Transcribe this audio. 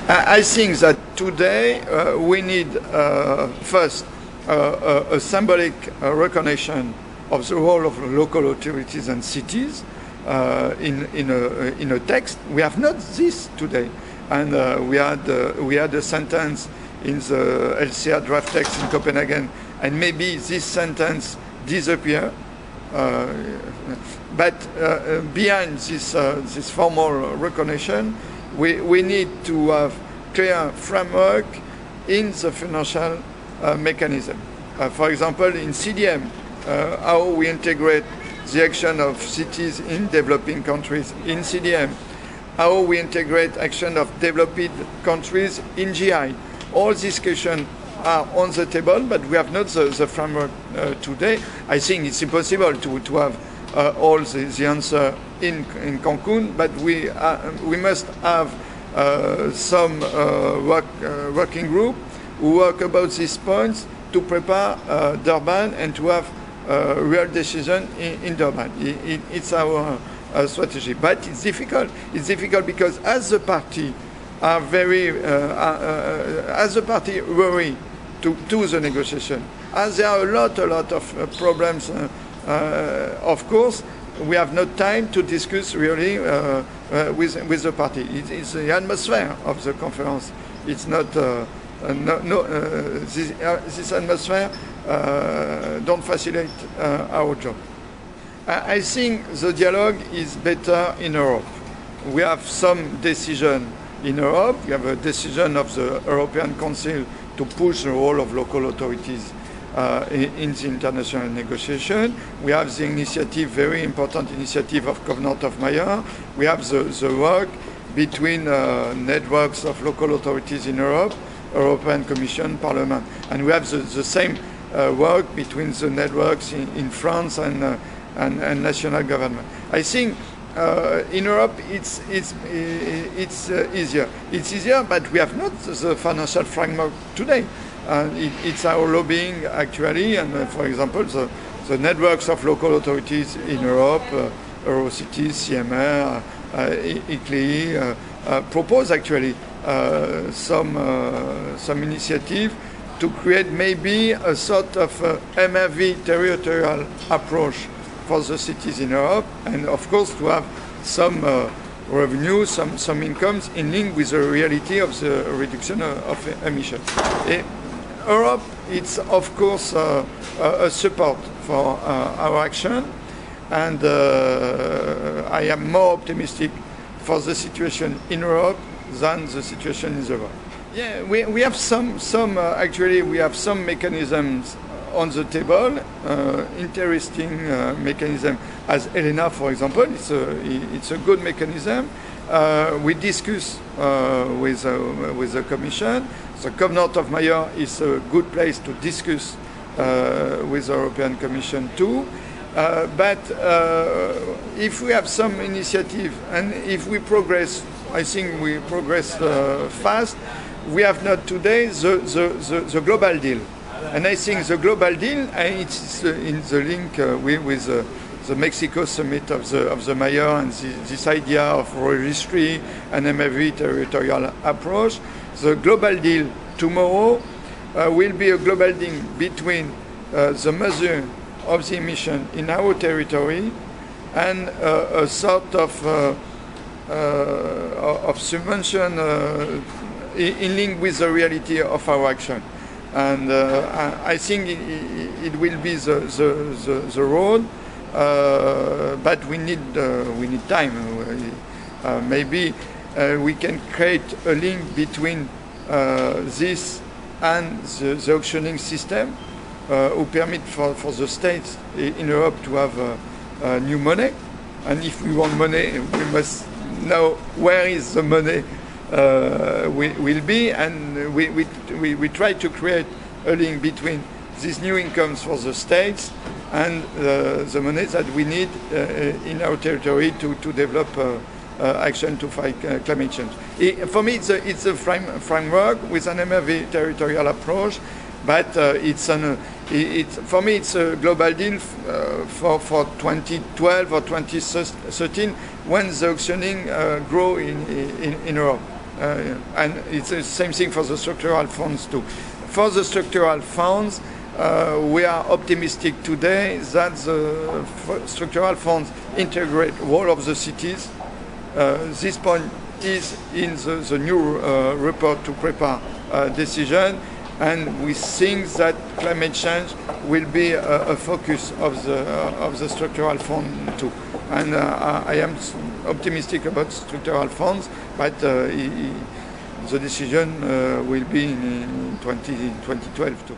I think that today we need first a symbolic recognition of the role of local authorities and cities in a text. We have not this today, and we had a sentence in the LCR draft text in Copenhagen, and maybe this sentence disappear. But behind this formal recognition, we need to have clear framework in the financial mechanism. For example, in CDM, how we integrate the action of cities in developing countries in CDM, how we integrate action of developed countries in GI. All these questions are on the table, but we have not the framework today. I think it's impossible to have all the answer in Cancun, but we must have some working group who work about these points to prepare Durban and to have real decision in Durban. It's our strategy, but it's difficult. It's difficult because as the party are as the party worry to the negotiation, as there are a lot of problems. Of course, we have no time to discuss really with the party. It's the atmosphere of the conference. It's not this atmosphere don't facilitate our job. I think the dialogue is better in Europe. We have some decision in Europe. We have a decision of the European Council to push the role of local authorities in the international negotiation. We have the initiative, very important initiative of Covenant of Mayors. We have the work between networks of local authorities in Europe, European Commission, Parliament. And we have the same work between the networks in France and national government. I think in Europe it's easier. It's easier, but we have not the financial framework today. It's our lobbying actually, and for example, the networks of local authorities in Europe, Eurocities, CMR, ICLEI, propose actually some initiative to create maybe a sort of MRV territorial approach for the cities in Europe, and of course to have some revenue, some incomes in link with the reality of the reduction of emissions. Europe, it's of course a support for our action, and I am more optimistic for the situation in Europe than the situation in the world. Yeah, we have actually we have some mechanisms on the table, interesting mechanism as Elena, for example. It's a good mechanism. We discuss with the Commission. The Covenant of Mayors is a good place to discuss with the European Commission too. But if we have some initiative and if we progress, I think we progress fast. We have not today the global deal. And I think the global deal, it's in the link with the Mexico summit of the mayor and this idea of registry and MFV territorial approach. The global deal tomorrow will be a global deal between the measure of the emission in our territory and a sort of subvention in link with the reality of our action. And I think it will be the road, but we need time. Maybe we can create a link between this and the auctioning system, who permit for the states in Europe to have new money. And if we want money, we must know where is the money will be, and we try to create a link between these new incomes for the states and the money that we need in our territory to develop action to fight climate change. For me, it's a framework with an MRV territorial approach, but for me it's a global deal for 2012 or 2013 when the auctioning grow in Europe. And it's the same thing for the structural funds too. For the structural funds, we are optimistic today that the structural funds integrate all of the cities. This point is in the new report to prepare decision, and we think that climate change will be a focus of the structural fund too. And I am optimistic about structural funds, but the decision will be in 2012 too.